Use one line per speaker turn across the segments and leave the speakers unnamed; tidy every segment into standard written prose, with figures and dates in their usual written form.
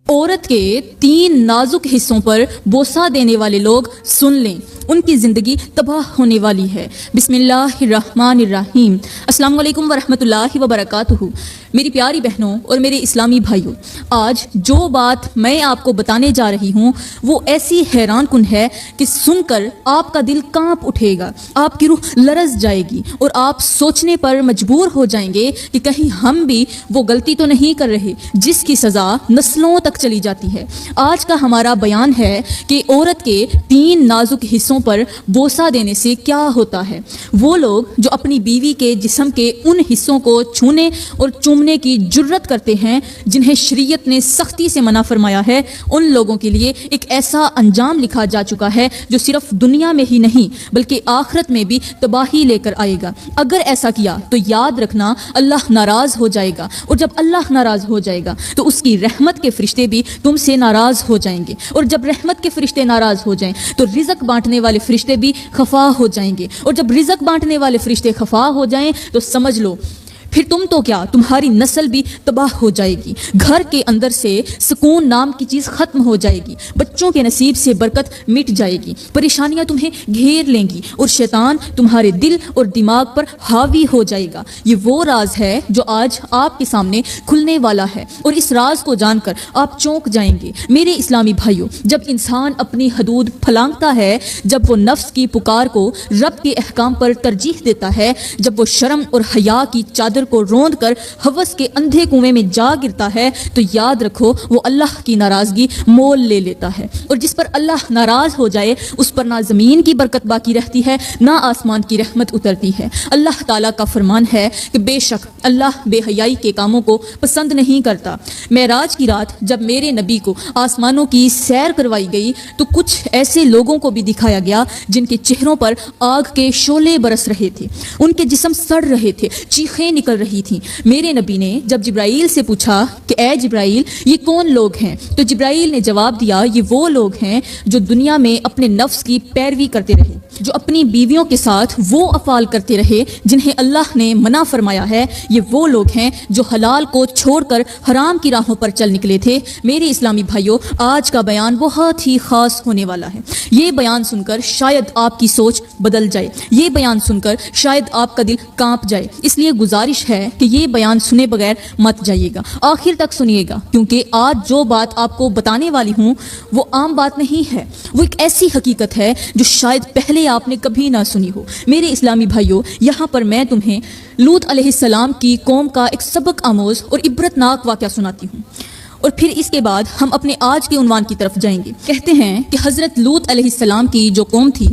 عورت کے 3 نازک حصوں پر بوسہ دینے والے لوگ سن لیں، ان کی زندگی تباہ ہونے والی ہے۔ بسم اللہ الرحمن الرحیم۔ السلام علیکم ورحمۃ اللہ وبرکاتہ۔ میری پیاری بہنوں اور میرے اسلامی بھائیوں، آج جو بات میں آپ کو بتانے جا رہی ہوں وہ ایسی حیران کن ہے کہ سن کر آپ کا دل کانپ اٹھے گا، آپ کی روح لرز جائے گی اور آپ سوچنے پر مجبور ہو جائیں گے کہ کہیں ہم بھی وہ غلطی تو نہیں کر رہے جس کی سزا نسلوں تک چلی جاتی ہے۔ آج کا ہمارا بیان ہے کہ عورت کے 3 نازک حصوں پر بوسہ دینے سے کیا ہوتا ہے۔ وہ لوگ جو اپنی بیوی کے جسم کے ان حصوں کو چھونے اور چومنے کی جرت کرتے ہیں جنہیں شریعت نے سختی سے منع فرمایا ہے، ان لوگوں کے لیے ایک ایسا انجام لکھا جا چکا ہے جو صرف دنیا میں ہی نہیں بلکہ آخرت میں بھی تباہی لے کر آئے گا۔ اگر ایسا کیا تو یاد رکھنا اللہ ناراض ہو جائے گا، اور جب اللہ ناراض ہو جائے گا تو اس کی رحمت کے فرشتے بھی تم سے ناراض ہو جائیں گے، اور جب رحمت کے فرشتے ناراض ہو جائیں تو رزق بانٹنے والے فرشتے بھی خفا ہو جائیں گے، اور جب رزق بانٹنے والے فرشتے خفا ہو جائیں تو سمجھ لو پھر تم تو کیا، تمہاری نسل بھی تباہ ہو جائے گی۔ گھر کے اندر سے سکون نام کی چیز ختم ہو جائے گی، بچوں کے نصیب سے برکت مٹ جائے گی، پریشانیاں تمہیں گھیر لیں گی اور شیطان تمہارے دل اور دماغ پر حاوی ہو جائے گا۔ یہ وہ راز ہے جو آج آپ کے سامنے کھلنے والا ہے، اور اس راز کو جان کر آپ چونک جائیں گے۔ میرے اسلامی بھائیوں، جب انسان اپنی حدود پھلانگتا ہے، جب وہ نفس کی پکار کو رب کے احکام پر ترجیح دیتا ہے، جب وہ شرم اور حیا کی چادر کو روند کر ہوس کے اندھے کنویں میں جا گرتا ہے، تو یاد رکھو وہ اللہ کی ناراضگی مول لے لیتا ہے، اور جس پر اللہ ناراض ہو جائے اس پر نہ زمین کی برکت باقی رہتی ہے نہ آسمان کی رحمت اترتی ہے۔ اللہ تعالیٰ کا فرمان ہے کہ بے شک اللہ بے حیائی کے کاموں کو پسند نہیں کرتا۔ معراج کی رات جب میرے نبی کو آسمانوں کی سیر کروائی گئی تو کچھ ایسے لوگوں کو بھی دکھایا گیا جن کے چہروں پر آگ کے شعلے برس رہے تھے، ان کے جسم سڑ رہے تھے، چیخیں نکل رہی تھیں۔ میرے نبی نے جب جبرائیل سے پوچھا کہ اے جبرائیل یہ کون لوگ ہیں، تو جبرائیل نے جواب دیا یہ وہ لوگ ہیں جو دنیا میں اپنے نفس کی پیروی کرتے رہے، جو اپنی بیویوں کے ساتھ وہ افعال کرتے رہے جنہیں اللہ نے منع فرمایا ہے، یہ وہ لوگ ہیں جو حلال کو چھوڑ کر حرام کی راہوں پر چل نکلے تھے۔ میرے اسلامی بھائیوں، آج کا بیان بہت ہی خاص ہونے والا ہے۔ یہ بیان سن کر شاید آپ کی سوچ بدل جائے، یہ بیان سن کر شاید آپ کا دل کانپ جائے، اس لیے گزارش ہے کہ یہ بیان سنے بغیر مت جائیے گا، آخر تک سنیے گا، کیونکہ آج جو بات آپ کو بتانے والی ہوں وہ عام بات نہیں ہے، وہ ایک ایسی حقیقت ہے جو شاید پہلے آپ نے کبھی نہ سنی ہو۔ میرے اسلامی بھائیوں، یہاں پر میں تمہیں لوط علیہ السلام کی قوم کا ایک سبق آموز اور عبرتناک واقعہ سناتی ہوں، اور پھر اس کے بعد ہم اپنے آج کے عنوان کی طرف جائیں گے۔ کہتے ہیں کہ حضرت لوط علیہ السلام کی جو قوم تھی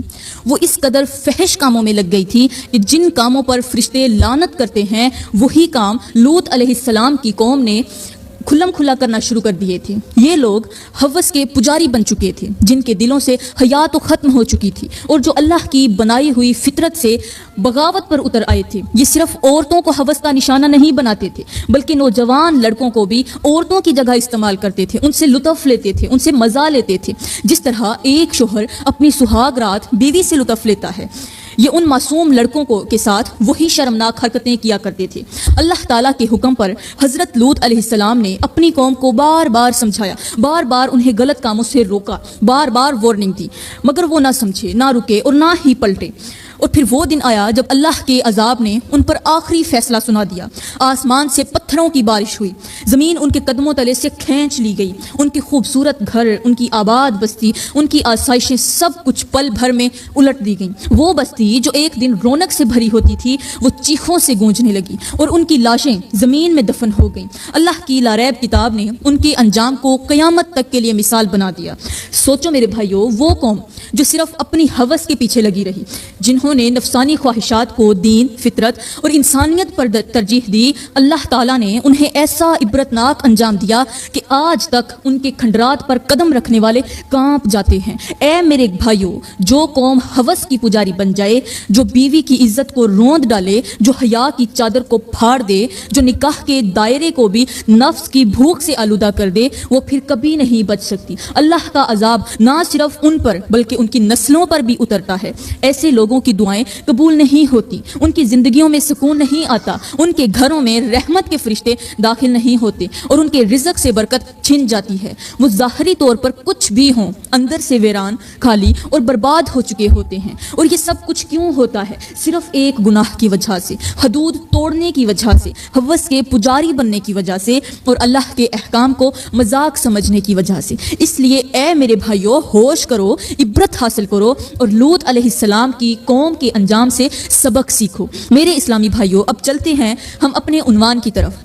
وہ اس قدر فحش کاموں میں لگ گئی تھی کہ جن کاموں پر فرشتے لعنت کرتے ہیں وہی کام لوط علیہ السلام کی قوم نے کھلم کھلا کرنا شروع کر دیے تھے۔ یہ لوگ ہوس کے پجاری بن چکے تھے جن کے دلوں سے حیا تو ختم ہو چکی تھی، اور جو اللہ کی بنائی ہوئی فطرت سے بغاوت پر اتر آئے تھے۔ یہ صرف عورتوں کو ہوس کا نشانہ نہیں بناتے تھے بلکہ نوجوان لڑکوں کو بھی عورتوں کی جگہ استعمال کرتے تھے، ان سے لطف لیتے تھے، ان سے مزہ لیتے تھے، جس طرح ایک شوہر اپنی سہاگ رات بیوی سے لطف لیتا ہے۔ یہ ان معصوم لڑکوں کے ساتھ وہی شرمناک حرکتیں کیا کرتے تھے۔ اللہ تعالیٰ کے حکم پر حضرت لوط علیہ السلام نے اپنی قوم کو بار بار سمجھایا، بار بار انہیں غلط کاموں سے روکا، بار بار وارننگ دی، مگر وہ نہ سمجھے، نہ رکے اور نہ ہی پلٹے۔ اور پھر وہ دن آیا جب اللہ کے عذاب نے ان پر آخری فیصلہ سنا دیا۔ آسمان سے پتھروں کی بارش ہوئی، زمین ان کے قدموں تلے سے کھینچ لی گئی، ان کے خوبصورت گھر، ان کی آباد بستی، ان کی آسائشیں سب کچھ پل بھر میں الٹ دی گئیں۔ وہ بستی جو ایک دن رونق سے بھری ہوتی تھی وہ چیخوں سے گونجنے لگی، اور ان کی لاشیں زمین میں دفن ہو گئیں۔ اللہ کی لاریب کتاب نے ان کے انجام کو قیامت تک کے لیے مثال بنا دیا۔ سوچو میرے بھائیوں، وہ قوم جو صرف اپنی ہوس کے پیچھے لگی رہی، جنہوں نے نفسانی خواہشات کو دین، فطرت اور انسانیت پر ترجیح دی، اللہ تعالیٰ نے انہیں ایسا عبرتناک انجام دیا کہ آج تک ان کے کھنڈرات پر قدم رکھنے والے کانپ جاتے ہیں۔ اے میرے بھائیوں، جو قوم ہوس کی پجاری بن جائے، جو بیوی کی عزت کو روند ڈالے، جو حیا کی چادر کو پھاڑ دے، جو نکاح کے دائرے کو بھی نفس کی بھوک سے آلودہ کر دے، وہ پھر کبھی نہیں بچ سکتی۔ اللہ کا عذاب نہ صرف ان پر بلکہ ان کی نسلوں پر بھی اترتا ہے۔ ایسے لوگوں کی دعائیں قبول نہیں ہوتی، ان کی زندگیوں میں سکون نہیں آتا، ان کے گھروں میں رحمت کے فرشتے داخل نہیں ہوتے اور ان کے رزق سے برکت چھن جاتی ہے۔ وہ ظاہری طور پر کچھ بھی ہوں، اندر سے ویران، خالی اور برباد ہو چکے ہوتے ہیں۔ اور یہ سب کچھ کیوں ہوتا ہے؟ صرف ایک گناہ کی وجہ سے، حدود توڑنے کی وجہ سے، ہوس کے پجاری بننے کی وجہ سے اور اللہ کے احکام کو مذاق سمجھنے کی وجہ سے۔ اس لیے اے میرے بھائیو، ہوش کرو، عبرت حاصل کرو اور لوط علیہ السلام کی قوم کے انجام سے سبق سیکھو۔ میرے اسلامی بھائیو، اب چلتے ہیں ہم اپنے عنوان کی طرف۔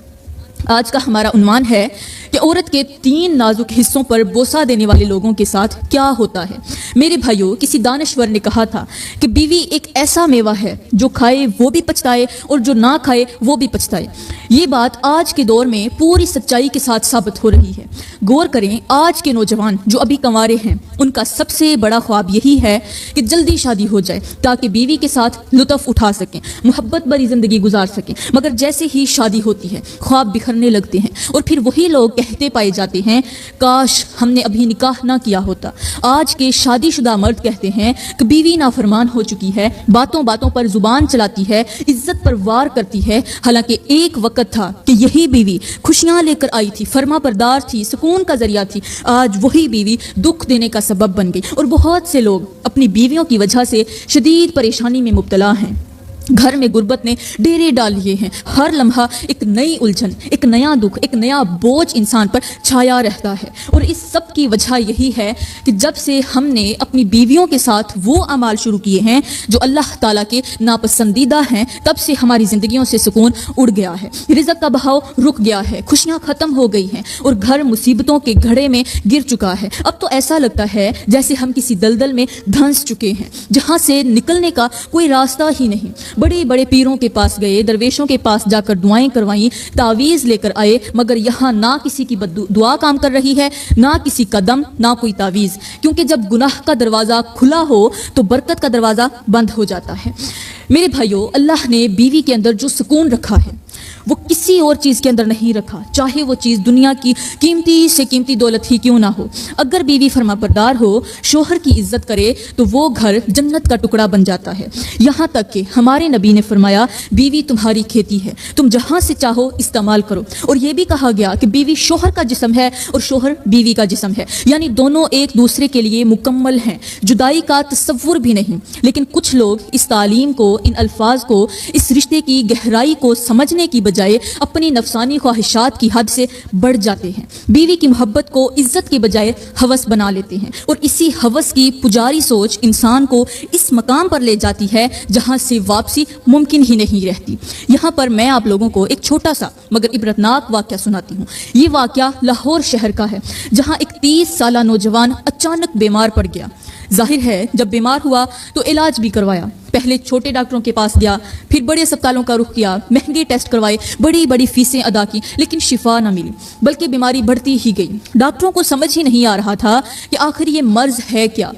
آج کا ہمارا عنوان ہے کہ عورت کے 3 نازک حصوں پر بوسہ دینے والے لوگوں کے ساتھ کیا ہوتا ہے۔ میرے بھائیوں، کسی دانشور نے کہا تھا کہ بیوی ایک ایسا میوہ ہے جو کھائے وہ بھی پچھتائے اور جو نہ کھائے وہ بھی پچھتائے۔ یہ بات آج کے دور میں پوری سچائی کے ساتھ ثابت ہو رہی ہے۔ غور کریں، آج کے نوجوان جو ابھی کنوارے ہیں، ان کا سب سے بڑا خواب یہی ہے کہ جلدی شادی ہو جائے تاکہ بیوی کے ساتھ لطف اٹھا سکیں، محبت بھری زندگی گزار سکیں۔ مگر جیسے ہی شادی ہوتی ہے، خواب بکھرنے لگتے ہیں اور پھر وہی لوگ کہتے پائے جاتے ہیں، کاش ہم نے ابھی نکاح نہ کیا ہوتا۔ آج کے شادی شدہ مرد کہتے ہیں کہ بیوی نافرمان ہو چکی ہے، باتوں باتوں پر زبان چلاتی ہے، عزت پر وار کرتی ہے، حالانکہ ایک وقت تھا کہ یہی بیوی خوشیاں لے کر آئی تھی، فرما بردار تھی، سکون کا ذریعہ تھی۔ آج وہی بیوی دکھ دینے کا سبب بن گئی اور بہت سے لوگ اپنی بیویوں کی وجہ سے شدید پریشانی میں مبتلا ہیں۔ گھر میں غربت نے ڈیرے ڈال لیے ہیں، ہر لمحہ ایک نئی الجھن، ایک نیا دکھ، ایک نیا بوجھ انسان پر چھایا رہتا ہے۔ اور اس سب کی وجہ یہی ہے کہ جب سے ہم نے اپنی بیویوں کے ساتھ وہ اعمال شروع کیے ہیں جو اللہ تعالیٰ کے ناپسندیدہ ہیں، تب سے ہماری زندگیوں سے سکون اڑ گیا ہے، رزق کا بہاؤ رک گیا ہے، خوشیاں ختم ہو گئی ہیں اور گھر مصیبتوں کے گھڑے میں گر چکا ہے۔ اب تو ایسا لگتا ہے جیسے ہم کسی دلدل میں دھنس چکے ہیں جہاں سے نکلنے کا کوئی راستہ ہی نہیں۔ بڑے بڑے پیروں کے پاس گئے، درویشوں کے پاس جا کر دعائیں کروائیں، تعویذ لے کر آئے، مگر یہاں نہ کسی کی دعا کام کر رہی ہے، نہ کسی کا دم، نہ کوئی تعویذ، کیونکہ جب گناہ کا دروازہ کھلا ہو تو برکت کا دروازہ بند ہو جاتا ہے۔ میرے بھائیو، اللہ نے بیوی کے اندر جو سکون رکھا ہے وہ کسی اور چیز کے اندر نہیں رکھا، چاہے وہ چیز دنیا کی قیمتی سے قیمتی دولت ہی کیوں نہ ہو۔ اگر بیوی فرما بردار ہو، شوہر کی عزت کرے تو وہ گھر جنت کا ٹکڑا بن جاتا ہے۔ یہاں تک کہ ہمارے نبی نے فرمایا، بیوی تمہاری کھیتی ہے، تم جہاں سے چاہو استعمال کرو۔ اور یہ بھی کہا گیا کہ بیوی شوہر کا جسم ہے اور شوہر بیوی کا جسم ہے، یعنی دونوں ایک دوسرے کے لیے مکمل ہیں، جدائی کا تصور بھی نہیں۔ لیکن کچھ لوگ اس تعلیم کو، ان الفاظ کو، اس رشتے کی گہرائی کو سمجھنے کی بجائے اپنی نفسانی خواہشات کی حد سے بڑھ جاتے ہیں، بیوی کی محبت کو عزت کے بجائے ہوس بنا لیتے ہیں، اور اسی ہوس کی پجاری سوچ انسان کو اس مقام پر لے جاتی ہے جہاں سے واپسی ممکن ہی نہیں رہتی۔ یہاں پر میں آپ لوگوں کو ایک چھوٹا سا مگر عبرتناک واقعہ سناتی ہوں۔ یہ واقعہ لاہور شہر کا ہے، جہاں ایک 30 سالہ نوجوان اچانک بیمار پڑ گیا۔ ظاہر ہے جب بیمار ہوا تو علاج بھی کروایا، پہلے چھوٹے ڈاکٹروں کے پاس گیا، پھر بڑے اسپتالوں کا رخ کیا، مہنگے ٹیسٹ کروائے، بڑی بڑی فیسیں ادا کی، لیکن شفا نہ ملی، بلکہ بیماری بڑھتی ہی گئی۔ ڈاکٹروں کو سمجھ ہی نہیں آ رہا تھا کہ آخر یہ مرض ہے کیا۔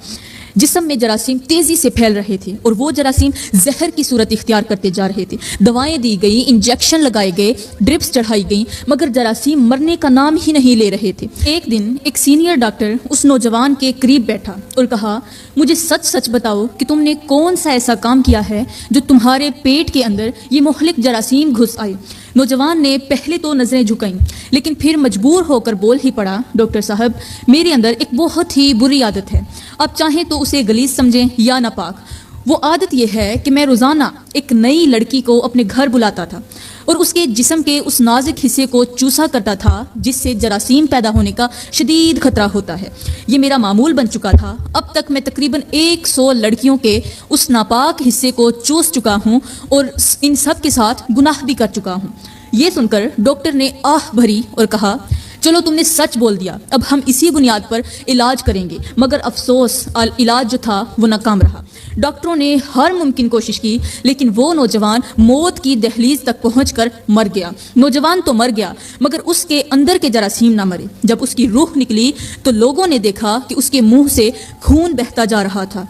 جسم میں جراثیم تیزی سے پھیل رہے تھے اور وہ جراثیم زہر کی صورت اختیار کرتے جا رہے تھے۔ دوائیں دی گئی، انجیکشن لگائے گئے، ڈرپس چڑھائی گئیں، مگر جراثیم مرنے کا نام ہی نہیں لے رہے تھے۔ ایک دن ایک سینئر ڈاکٹر اس نوجوان کے قریب بیٹھا اور کہا، مجھے سچ سچ بتاؤ کہ تم نے کون سا ایسا کام کیا ہے جو تمہارے پیٹ کے اندر یہ مہلک جراثیم گھس آئے۔ نوجوان نے پہلے تو نظریں جھکائیں، لیکن پھر مجبور ہو کر بول ہی پڑا، ڈاکٹر صاحب، میرے اندر ایک بہت ہی بری عادت ہے، آپ چاہیں تو اسے غلیظ سمجھیں یا ناپاک۔ وہ عادت یہ ہے کہ میں روزانہ ایک نئی لڑکی کو اپنے گھر بلاتا تھا اور اس کے جسم کے اس نازک حصے کو چوسا کرتا تھا جس سے جراثیم پیدا ہونے کا شدید خطرہ ہوتا ہے۔ یہ میرا معمول بن چکا تھا۔ اب تک میں تقریباً 100 لڑکیوں کے اس ناپاک حصے کو چوس چکا ہوں اور ان سب کے ساتھ گناہ بھی کر چکا ہوں۔ یہ سن کر ڈاکٹر نے آہ بھری اور کہا، چلو تم نے سچ بول دیا، اب ہم اسی بنیاد پر علاج کریں گے۔ مگر افسوس، علاج جو تھا وہ ناکام رہا۔ ڈاکٹروں نے ہر ممکن کوشش کی، لیکن وہ نوجوان موت کی دہلیز تک پہنچ کر مر گیا۔ نوجوان تو مر گیا، مگر اس کے اندر کے جراثیم نہ مرے۔ جب اس کی روح نکلی تو لوگوں نے دیکھا کہ اس کے منہ سے خون بہتا جا رہا تھا۔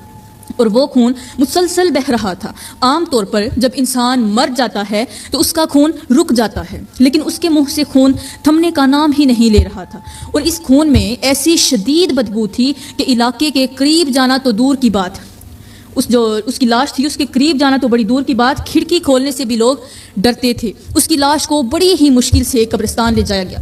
اور وہ خون مسلسل بہہ رہا تھا۔ عام طور پر جب انسان مر جاتا ہے تو اس کا خون رک جاتا ہے، لیکن اس کے منہ سے خون تھمنے کا نام ہی نہیں لے رہا تھا، اور اس خون میں ایسی شدید بدبو تھی کہ علاقے کے قریب جانا تو دور کی بات، اس کی لاش تھی، اس کے قریب جانا تو بڑی دور کی بات، کھڑکی کھولنے سے بھی لوگ ڈرتے تھے۔ اس کی لاش کو بڑی ہی مشکل سے قبرستان لے جایا گیا۔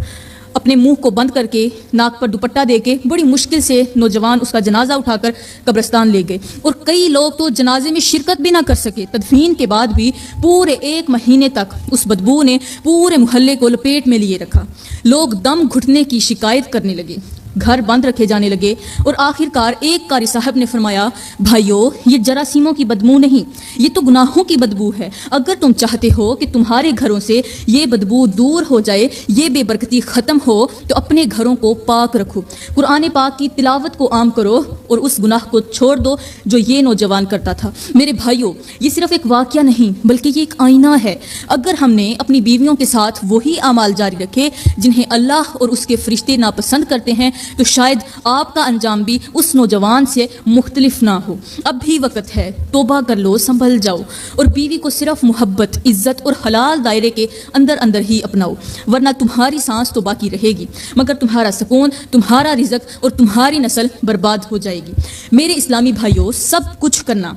اپنے منہ کو بند کر کے، ناک پر دوپٹہ دے کے بڑی مشکل سے نوجوان اس کا جنازہ اٹھا کر قبرستان لے گئے، اور کئی لوگ تو جنازے میں شرکت بھی نہ کر سکے۔ تدفین کے بعد بھی پورے 1 مہینے تک اس بدبو نے پورے محلے کو لپیٹ میں لیے رکھا۔ لوگ دم گھٹنے کی شکایت کرنے لگے، گھر بند رکھے جانے لگے، اور آخر کار ایک قاری صاحب نے فرمایا، بھائیو، یہ جراثیموں کی بدبو نہیں، یہ تو گناہوں کی بدبو ہے۔ اگر تم چاہتے ہو کہ تمہارے گھروں سے یہ بدبو دور ہو جائے، یہ بے برکتی ختم ہو، تو اپنے گھروں کو پاک رکھو، قرآن پاک کی تلاوت کو عام کرو، اور اس گناہ کو چھوڑ دو جو یہ نوجوان کرتا تھا۔ میرے بھائیو، یہ صرف ایک واقعہ نہیں بلکہ یہ ایک آئینہ ہے۔ اگر ہم نے اپنی بیویوں کے ساتھ وہی اعمال جاری رکھے جنہیں اللہ اور اس کے فرشتے ناپسند کرتے ہیں، تو شاید آپ کا انجام بھی اس نوجوان سے مختلف نہ ہو۔ اب بھی وقت ہے، توبہ کر لو، سنبھل جاؤ، اور بیوی کو صرف محبت، عزت اور حلال دائرے کے اندر ہی اپناؤ، ورنہ تمہاری سانس تو باقی رہے گی مگر تمہارا سکون، تمہارا رزق اور تمہاری نسل برباد ہو جائے گی۔ میرے اسلامی بھائیوں، سب کچھ کرنا،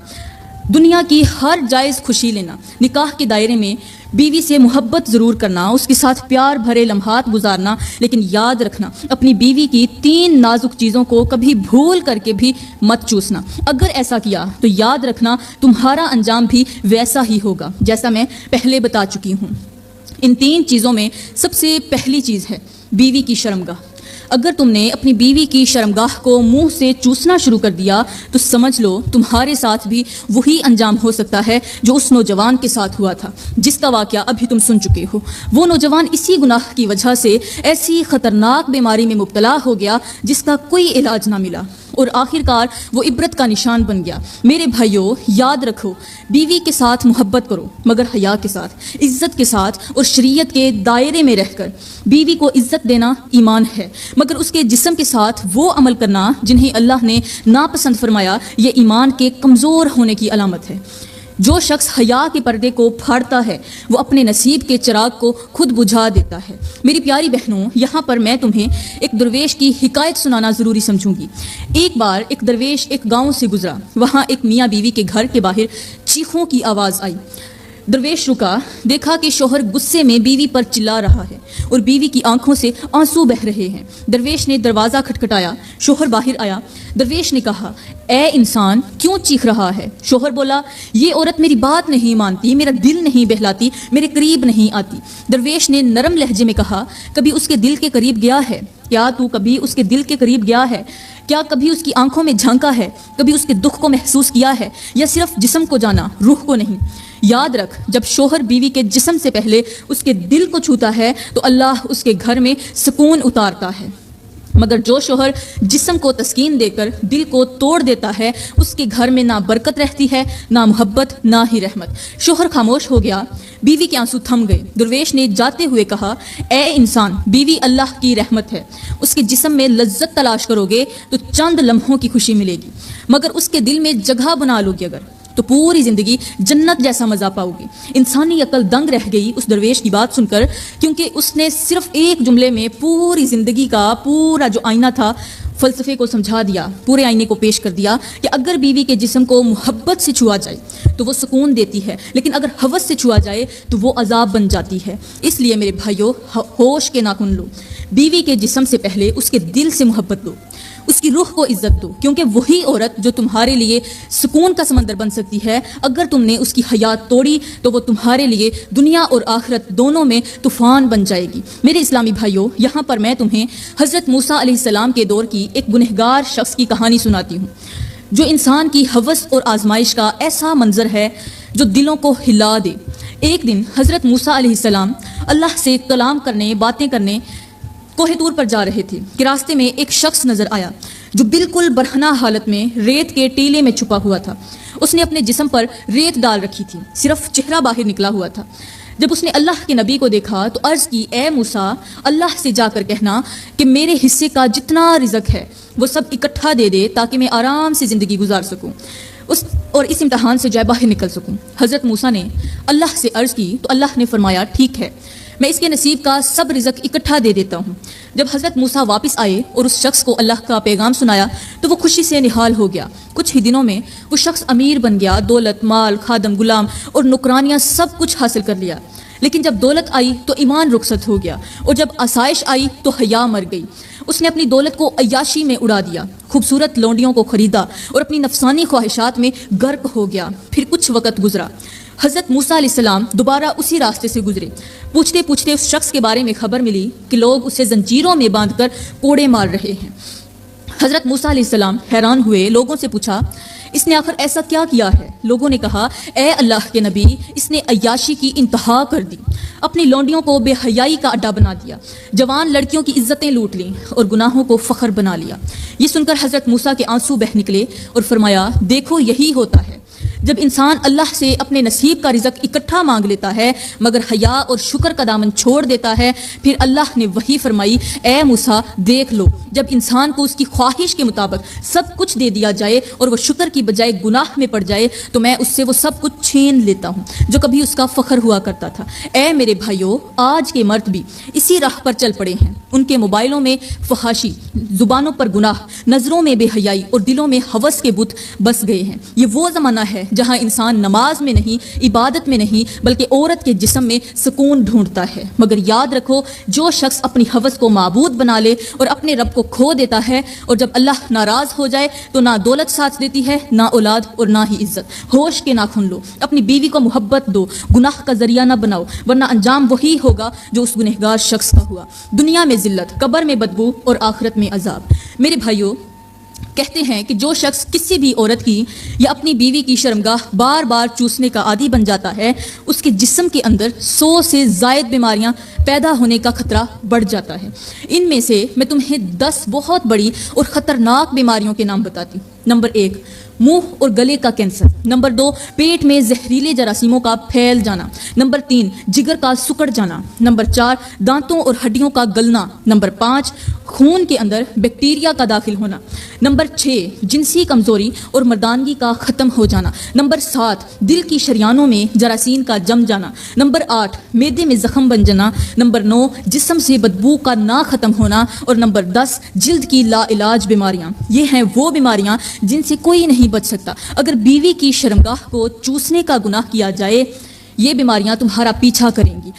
دنیا کی ہر جائز خوشی لینا، نکاح کے دائرے میں بیوی سے محبت ضرور کرنا، اس کے ساتھ پیار بھرے لمحات گزارنا، لیکن یاد رکھنا اپنی بیوی کی 3 نازک چیزوں کو کبھی بھول کر کے بھی مت چوسنا۔ اگر ایسا کیا تو یاد رکھنا تمہارا انجام بھی ویسا ہی ہوگا جیسا میں پہلے بتا چکی ہوں۔ ان 3 چیزوں میں سب سے پہلی چیز ہے بیوی کی شرمگاہ۔ اگر تم نے اپنی بیوی کی شرمگاہ کو منہ سے چوسنا شروع کر دیا تو سمجھ لو تمہارے ساتھ بھی وہی انجام ہو سکتا ہے جو اس نوجوان کے ساتھ ہوا تھا، جس کا واقعہ ابھی تم سن چکے ہو۔ وہ نوجوان اسی گناہ کی وجہ سے ایسی خطرناک بیماری میں مبتلا ہو گیا جس کا کوئی علاج نہ ملا، اور آخر کار وہ عبرت کا نشان بن گیا۔ میرے بھائیوں، یاد رکھو، بیوی کے ساتھ محبت کرو مگر حیا کے ساتھ، عزت کے ساتھ اور شریعت کے دائرے میں رہ کر۔ بیوی کو عزت دینا ایمان ہے، مگر اس کے جسم کے ساتھ وہ عمل کرنا جنہیں اللہ نے ناپسند فرمایا، یہ ایمان کے کمزور ہونے کی علامت ہے۔ جو شخص حیا کے پردے کو پھاڑتا ہے وہ اپنے نصیب کے چراغ کو خود بجھا دیتا ہے۔ میری پیاری بہنوں، یہاں پر میں تمہیں ایک درویش کی حکایت سنانا ضروری سمجھوں گی۔ ایک بار ایک درویش ایک گاؤں سے گزرا، وہاں ایک میاں بیوی کے گھر کے باہر چیخوں کی آواز آئی۔ درویش رکا، دیکھا کہ شوہر غصے میں بیوی پر چلا رہا ہے اور بیوی کی آنکھوں سے آنسو بہہ رہے ہیں۔ درویش نے دروازہ کھٹکھٹایا، شوہر باہر آیا۔ درویش نے کہا، اے انسان، کیوں چیخ رہا ہے؟ شوہر بولا، یہ عورت میری بات نہیں مانتی، میرا دل نہیں بہلاتی، میرے قریب نہیں آتی۔ درویش نے نرم لہجے میں کہا، کبھی اس کے دل کے قریب گیا ہے؟ کیا تو کبھی اس کے دل کے قریب گیا ہے؟ کیا کبھی اس کی آنکھوں میں جھانکا ہے؟ کبھی اس کے دکھ کو محسوس کیا ہے؟ یا صرف جسم کو جانا، روح کو نہیں؟ یاد رکھ، جب شوہر بیوی کے جسم سے پہلے اس کے دل کو چھوتا ہے تو اللہ اس کے گھر میں سکون اتارتا ہے، مگر جو شوہر جسم کو تسکین دے کر دل کو توڑ دیتا ہے، اس کے گھر میں نہ برکت رہتی ہے، نہ محبت، نہ ہی رحمت۔ شوہر خاموش ہو گیا، بیوی کے آنسو تھم گئے۔ درویش نے جاتے ہوئے کہا، اے انسان، بیوی اللہ کی رحمت ہے، اس کے جسم میں لذت تلاش کرو گے تو چند لمحوں کی خوشی ملے گی، مگر اس کے دل میں جگہ بنا لو گے اگر، تو پوری زندگی جنت جیسا مزہ پاؤ گی۔ انسانی عقل دنگ رہ گئی اس درویش کی بات سن کر، کیونکہ اس نے صرف ایک جملے میں پوری زندگی کا پورا جو آئینہ تھا فلسفے کو سمجھا دیا، پورے آئینے کو پیش کر دیا کہ اگر بیوی کے جسم کو محبت سے چھوا جائے تو وہ سکون دیتی ہے، لیکن اگر ہوس سے چھوا جائے تو وہ عذاب بن جاتی ہے۔ اس لیے میرے بھائیوں، ہوش کے ناخن لو، بیوی کے جسم سے پہلے اس کے دل سے محبت دو، اس کی روح کو عزت دو، کیونکہ وہی عورت جو تمہارے لیے سکون کا سمندر بن سکتی ہے، اگر تم نے اس کی حیات توڑی تو وہ تمہارے لیے دنیا اور آخرت دونوں میں طوفان بن جائے گی۔ میرے اسلامی بھائیوں، یہاں پر میں تمہیں حضرت موسیٰ علیہ السلام کے دور کی ایک گنہگار شخص کی کہانی سناتی ہوں، جو انسان کی ہوس اور آزمائش کا ایسا منظر ہے جو دلوں کو ہلا دے۔ ایک دن حضرت موسیٰ علیہ السلام اللہ سے کلام کرنے، باتیں کرنے کوہ طور پر جا رہے تھے کہ راستے میں ایک شخص نظر آیا جو بالکل برہنہ حالت میں ریت کے ٹیلے میں چھپا ہوا تھا۔ اس نے اپنے جسم پر ریت ڈال رکھی تھی، صرف چہرہ باہر نکلا ہوا تھا۔ جب اس نے اللہ کے نبی کو دیکھا تو عرض کی، اے موسیٰ، اللہ سے جا کر کہنا کہ میرے حصے کا جتنا رزق ہے وہ سب اکٹھا دے دے تاکہ میں آرام سے زندگی گزار سکوں۔ اس امتحان سے جو ہے باہر نکل سکوں۔ حضرت موسیٰ نے اللہ سے عرض کی تو اللہ نے فرمایا ٹھیک ہے، میں اس کے نصیب کا سب رزق اکٹھا دے دیتا ہوں۔ جب حضرت موسیٰ واپس آئے اور اس شخص کو اللہ کا پیغام سنایا تو وہ خوشی سے نہال ہو گیا۔ کچھ ہی دنوں میں وہ شخص امیر بن گیا، دولت، مال، خادم، غلام اور نوکرانیاں سب کچھ حاصل کر لیا۔ لیکن جب دولت آئی تو ایمان رخصت ہو گیا، اور جب آسائش آئی تو حیا مر گئی۔ اس نے اپنی دولت کو عیاشی میں اڑا دیا، خوبصورت لونڈیوں کو خریدا اور اپنی نفسانی خواہشات میں غرق ہو گیا۔ پھر کچھ وقت گزرا، حضرت موسیٰ علیہ السلام دوبارہ اسی راستے سے گزرے۔ پوچھتے پوچھتے اس شخص کے بارے میں خبر ملی کہ لوگ اسے زنجیروں میں باندھ کر کوڑے مار رہے ہیں۔ حضرت موسیٰ علیہ السلام حیران ہوئے، لوگوں سے پوچھا اس نے آخر ایسا کیا کیا ہے؟ لوگوں نے کہا اے اللہ کے نبی، اس نے عیاشی کی انتہا کر دی، اپنی لونڈیوں کو بے حیائی کا اڈا بنا دیا، جوان لڑکیوں کی عزتیں لوٹ لیں اور گناہوں کو فخر بنا لیا۔ یہ سن کر حضرت موسیٰ کے آنسو بہہ نکلے اور فرمایا دیکھو یہی ہوتا ہے جب انسان اللہ سے اپنے نصیب کا رزق اکٹھا مانگ لیتا ہے مگر حیا اور شکر کا دامن چھوڑ دیتا ہے۔ پھر اللہ نے وحی فرمائی اے موسیٰ دیکھ لو، جب انسان کو اس کی خواہش کے مطابق سب کچھ دے دیا جائے اور وہ شکر کی بجائے گناہ میں پڑ جائے تو میں اس سے وہ سب کچھ چھین لیتا ہوں جو کبھی اس کا فخر ہوا کرتا تھا۔ اے میرے بھائیو، آج کے مرد بھی اسی راہ پر چل پڑے ہیں۔ ان کے موبائلوں میں فحاشی، زبانوں پر گناہ، نظروں میں بے حیائی اور دلوں میں ہوس کے بت بس گئے ہیں۔ یہ وہ زمانہ ہے جہاں انسان نماز میں نہیں، عبادت میں نہیں، بلکہ عورت کے جسم میں سکون ڈھونڈتا ہے۔ مگر یاد رکھو، جو شخص اپنی ہوس کو معبود بنا لے اور اپنے رب کو کھو دیتا ہے، اور جب اللہ ناراض ہو جائے تو نہ دولت ساتھ دیتی ہے، نہ اولاد اور نہ ہی عزت۔ ہوش کے ناخن لو، اپنی بیوی کو محبت دو، گناہ کا ذریعہ نہ بناؤ، ورنہ انجام وہی ہوگا جو اس گنہگار شخص کا ہوا، دنیا میں ذلت، قبر میں بدبو اور آخرت میں عذاب۔ میرے بھائیو، کہتے ہیں کہ جو شخص کسی بھی عورت کی یا اپنی بیوی کی شرمگاہ بار بار چوسنے کا عادی بن جاتا ہے، اس کے جسم کے اندر 100 سے زائد بیماریاں پیدا ہونے کا خطرہ بڑھ جاتا ہے۔ ان میں سے میں تمہیں 10 بہت بڑی اور خطرناک بیماریوں کے نام بتاتی ہوں۔ نمبر 1، منہ اور گلے کا کینسر۔ نمبر 2، پیٹ میں زہریلے جراثیموں کا پھیل جانا۔ نمبر 3، جگر کا سکڑ جانا۔ نمبر 4، دانتوں اور ہڈیوں کا گلنا۔ نمبر 5، خون کے اندر بیکٹیریا کا داخل ہونا۔ نمبر 6، جنسی کمزوری اور مردانگی کا ختم ہو جانا۔ نمبر 7، دل کی شریانوں میں جراثیم کا جم جانا۔ نمبر 8، معدے میں زخم بن جانا۔ نمبر 9، جسم سے بدبو کا نہ ختم ہونا۔ اور نمبر 10، جلد کی لا علاج بیماریاں۔ یہ ہیں وہ بیماریاں جن سے کوئی نہیں بچ سکتا۔ اگر بیوی کی شرمگاہ کو چوسنے کا گناہ کیا جائے، یہ بیماریاں تمہارا پیچھا کریں گی،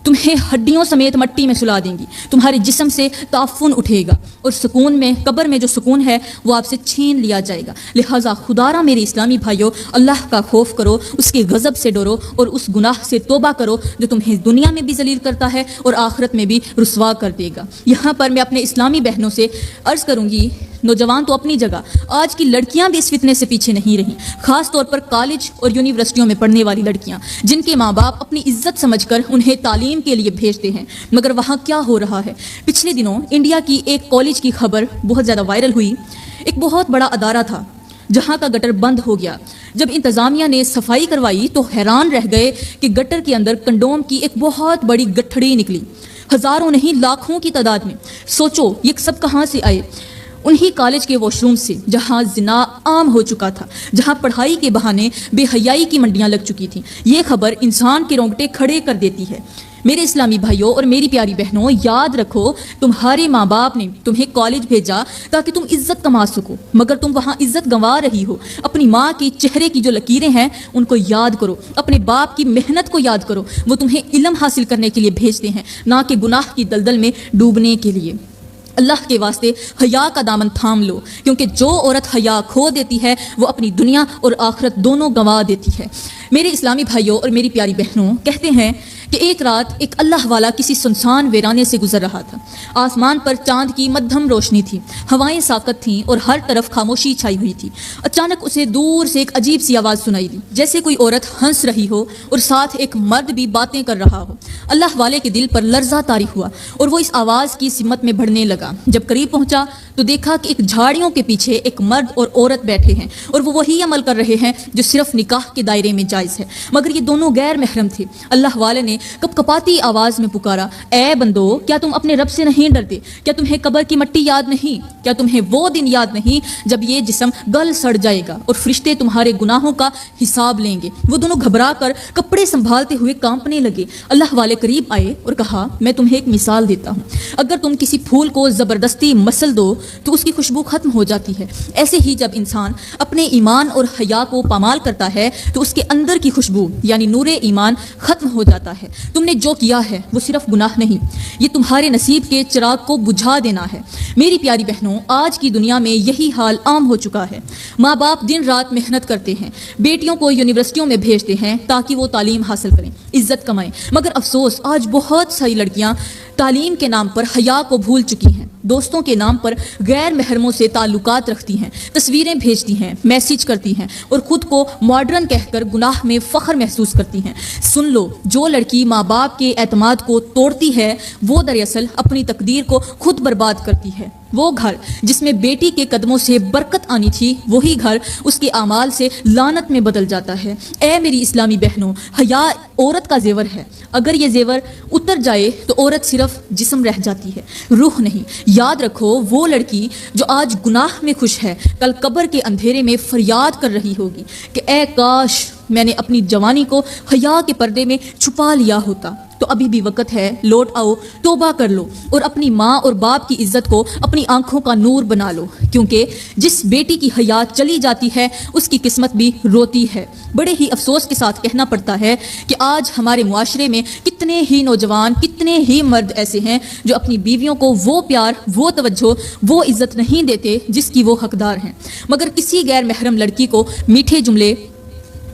تمہیں ہڈیوں سمیت مٹی میں سلا دیں گی، تمہارے جسم سے تعفن اٹھے گا، اور سکون میں، قبر میں جو سکون ہے وہ آپ سے چھین لیا جائے گا۔ لہٰذا خدارا میرے اسلامی بھائیوں، اللہ کا خوف کرو، اس کے غضب سے ڈرو اور اس گناہ سے توبہ کرو جو تمہیں دنیا میں بھی ذلیل کرتا ہے اور آخرت میں بھی رسوا کر دے گا۔ یہاں پر میں اپنے اسلامی بہنوں سے عرض کروں گی، نوجوان تو اپنی جگہ، آج کی لڑکیاں بھی اس فتنے سے پیچھے نہیں رہیں، خاص طور پر کالج اور یونیورسٹیوں میں پڑھنے والی لڑکیاں، جن کے ماں باپ اپنی عزت سمجھ کر انہیں تعلیم کے لیے بھیجتے ہیں، مگر وہاں کیا ہو رہا ہے۔ پچھلے دنوں انڈیا کی ایک کالج کی خبر بہت زیادہ وائرل ہوئی۔ ایک بہت بڑا ادارہ تھا جہاں کا گٹر بند ہو گیا۔ جب انتظامیہ نے صفائی کروائی تو حیران رہ گئے کہ گٹر کے اندر کنڈوم کی ایک بہت بڑی گٹھڑی نکلی، ہزاروں نہیں لاکھوں کی تعداد میں۔ سوچو یہ سب کہاں سے آئے؟ انہی کالج کے واش روم سے، جہاں زنا عام ہو چکا تھا، جہاں پڑھائی کے بہانے بے حیائی کی منڈیاں لگ چکی تھیں۔ یہ خبر انسان کے رونگٹے کھڑے کر دیتی ہے۔ میرے اسلامی بھائیوں اور میری پیاری بہنوں، یاد رکھو، تمہارے ماں باپ نے تمہیں کالج بھیجا تاکہ تم عزت کما سکو، مگر تم وہاں عزت گنوا رہی ہو۔ اپنی ماں کے چہرے کی جو لکیریں ہیں ان کو یاد کرو، اپنے باپ کی محنت کو یاد کرو، وہ تمہیں علم حاصل کرنے کے لیے بھیجتے ہیں، نہ کہ گناہ کی دلدل میں ڈوبنے کے لیے۔ اللہ کے واسطے حیا کا دامن تھام لو، کیونکہ جو عورت حیا کھو دیتی ہے وہ اپنی دنیا اور آخرت دونوں گنوا دیتی ہے۔ میرے اسلامی بھائیوں اور میری پیاری بہنوں، کہتے ہیں کہ ایک رات ایک اللہ والا کسی سنسان ویرانے سے گزر رہا تھا۔ آسمان پر چاند کی مدھم روشنی تھی، ہوائیں ساکت تھیں اور ہر طرف خاموشی چھائی ہوئی تھی۔ اچانک اسے دور سے ایک عجیب سی آواز سنائی دی، جیسے کوئی عورت ہنس رہی ہو اور ساتھ ایک مرد بھی باتیں کر رہا ہو۔ اللہ والے کے دل پر لرزہ طاری ہوا اور وہ اس آواز کی سمت میں بڑھنے لگا۔ جب قریب پہنچا تو دیکھا کہ ایک جھاڑیوں کے پیچھے ایک مرد اور عورت بیٹھے ہیں اور وہ وہی عمل کر رہے ہیں جو صرف نکاح کے دائرے میں جائز ہے، مگر یہ دونوں غیر محرم تھے۔ اللہ والے نے کپ کپاتی آواز میں پکارا، اے بندو، کیا تم اپنے رب سے نہیں ڈرتے؟ کیا تمہیں قبر کی مٹی یاد نہیں؟ کیا تمہیں وہ دن یاد نہیں جب یہ جسم گل سڑ جائے گا اور فرشتے تمہارے گناہوں کا حساب لیں گے؟ وہ دونوں گھبرا کر کپڑے سنبھالتے ہوئے کانپنے لگے۔ اللہ والے قریب آئے اور کہا، میں تمہیں ایک مثال دیتا ہوں، اگر تم کسی پھول کو زبردستی مسل دو تو اس کی خوشبو ختم ہو جاتی ہے، ایسے ہی جب انسان اپنے ایمان اور حیا کو پامال کرتا ہے تو اس کے اندر کی خوشبو یعنی نور ایمان ختم ہو جاتا ہے۔ تم نے جو کیا ہے وہ صرف گناہ نہیں، یہ تمہارے نصیب کے چراغ کو بجھا دینا ہے۔ میری پیاری بہنوں، آج کی دنیا میں یہی حال عام ہو چکا ہے۔ ماں باپ دن رات محنت کرتے ہیں، بیٹیوں کو یونیورسٹیوں میں بھیجتے ہیں تاکہ وہ تعلیم حاصل کریں، عزت کمائیں، مگر افسوس آج بہت ساری لڑکیاں تعلیم کے نام پر حیا کو بھول چکی ہیں، دوستوں کے نام پر غیر محرموں سے تعلقات رکھتی ہیں، تصویریں بھیجتی ہیں، میسیج کرتی ہیں اور خود کو ماڈرن کہہ کر گناہ میں فخر محسوس کرتی ہیں۔ سن لو، جو لڑکی ماں باپ کے اعتماد کو توڑتی ہے وہ دراصل اپنی تقدیر کو خود برباد کرتی ہے۔ وہ گھر جس میں بیٹی کے قدموں سے برکت آنی تھی، وہی گھر اس کے اعمال سے لعنت میں بدل جاتا ہے۔ اے میری اسلامی بہنوں، حیا عورت کا زیور ہے، اگر یہ زیور اتر جائے تو عورت صرف جسم رہ جاتی ہے، روح نہیں۔ یاد رکھو، وہ لڑکی جو آج گناہ میں خوش ہے کل قبر کے اندھیرے میں فریاد کر رہی ہوگی کہ اے کاش میں نے اپنی جوانی کو حیا کے پردے میں چھپا لیا ہوتا۔ تو ابھی بھی وقت ہے، لوٹ آؤ، توبہ کر لو اور اپنی ماں اور باپ کی عزت کو اپنی آنکھوں کا نور بنا لو، کیونکہ جس بیٹی کی حیا چلی جاتی ہے اس کی قسمت بھی روتی ہے۔ بڑے ہی افسوس کے ساتھ کہنا پڑتا ہے کہ آج ہمارے معاشرے میں کتنے ہی نوجوان، کتنے ہی مرد ایسے ہیں جو اپنی بیویوں کو وہ پیار، وہ توجہ، وہ عزت نہیں دیتے جس کی وہ حقدار ہیں، مگر کسی غیر محرم لڑکی کو میٹھے جملے،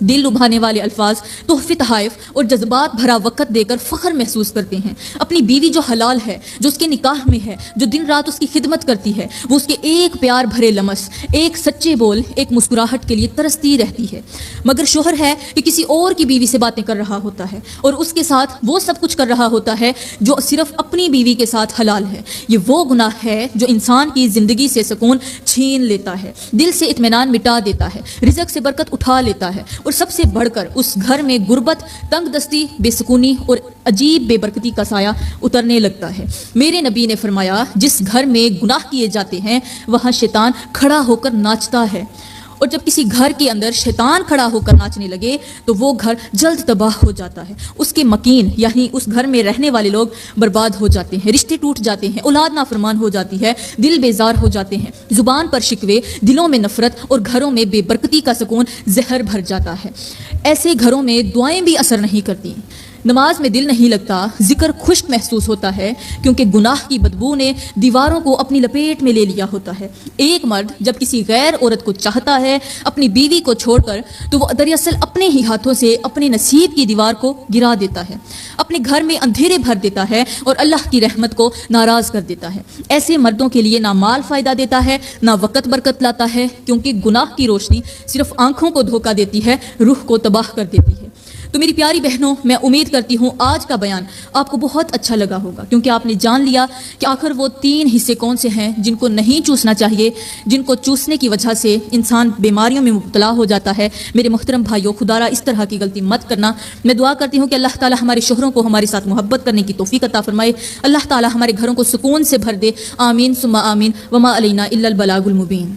دل لبھانے والے الفاظ، تحفے، تحائف اور جذبات بھرا وقت دے کر فخر محسوس کرتے ہیں۔ اپنی بیوی جو حلال ہے، جو اس کے نکاح میں ہے، جو دن رات اس کی خدمت کرتی ہے، وہ اس کے ایک پیار بھرے لمس، ایک سچے بول، ایک مسکراہٹ کے لیے ترستی رہتی ہے، مگر شوہر ہے کہ کسی اور کی بیوی سے باتیں کر رہا ہوتا ہے اور اس کے ساتھ وہ سب کچھ کر رہا ہوتا ہے جو صرف اپنی بیوی کے ساتھ حلال ہے۔ یہ وہ گناہ ہے جو انسان کی زندگی سے سکون چھین لیتا ہے، دل سے اطمینان مٹا دیتا ہے، رزق سے برکت اٹھا لیتا ہے اور سب سے بڑھ کر اس گھر میں غربت، تنگ دستی، بے سکونی اور عجیب بے برکتی کا سایہ اترنے لگتا ہے۔ میرے نبی نے فرمایا، جس گھر میں گناہ کیے جاتے ہیں وہاں شیطان کھڑا ہو کر ناچتا ہے، اور جب کسی گھر کے اندر شیطان کھڑا ہو کر ناچنے لگے تو وہ گھر جلد تباہ ہو جاتا ہے، اس کے مکین یعنی اس گھر میں رہنے والے لوگ برباد ہو جاتے ہیں، رشتے ٹوٹ جاتے ہیں، اولاد نافرمان ہو جاتی ہے، دل بیزار ہو جاتے ہیں، زبان پر شکوے، دلوں میں نفرت اور گھروں میں بے برکتی کا سکون زہر بھر جاتا ہے۔ ایسے گھروں میں دعائیں بھی اثر نہیں کرتی، نماز میں دل نہیں لگتا، ذکر خشک محسوس ہوتا ہے کیونکہ گناہ کی بدبو نے دیواروں کو اپنی لپیٹ میں لے لیا ہوتا ہے۔ ایک مرد جب کسی غیر عورت کو چاہتا ہے اپنی بیوی کو چھوڑ کر تو وہ دراصل اپنے ہی ہاتھوں سے اپنے نصیب کی دیوار کو گرا دیتا ہے، اپنے گھر میں اندھیرے بھر دیتا ہے اور اللہ کی رحمت کو ناراض کر دیتا ہے۔ ایسے مردوں کے لیے نہ مال فائدہ دیتا ہے، نہ وقت برکت لاتا ہے، کیونکہ گناہ کی روشنی صرف آنکھوں کو دھوکہ دیتی ہے، روح کو تباہ کر دیتی ہے۔ تو میری پیاری بہنوں، میں امید کرتی ہوں آج کا بیان آپ کو بہت اچھا لگا ہوگا، کیونکہ آپ نے جان لیا کہ آخر وہ 3 حصے کون سے ہیں جن کو نہیں چوسنا چاہیے، جن کو چوسنے کی وجہ سے انسان بیماریوں میں مبتلا ہو جاتا ہے۔ میرے محترم بھائیوں، خدا را اس طرح کی غلطی مت کرنا۔ میں دعا کرتی ہوں کہ اللہ تعالی ہمارے شوہروں کو ہمارے ساتھ محبت کرنے کی توفیق عطا فرمائے، اللہ تعالی ہمارے گھروں کو سکون سے بھر دے، آمین ثم آمین، وما علینا الا البلاغ المبین۔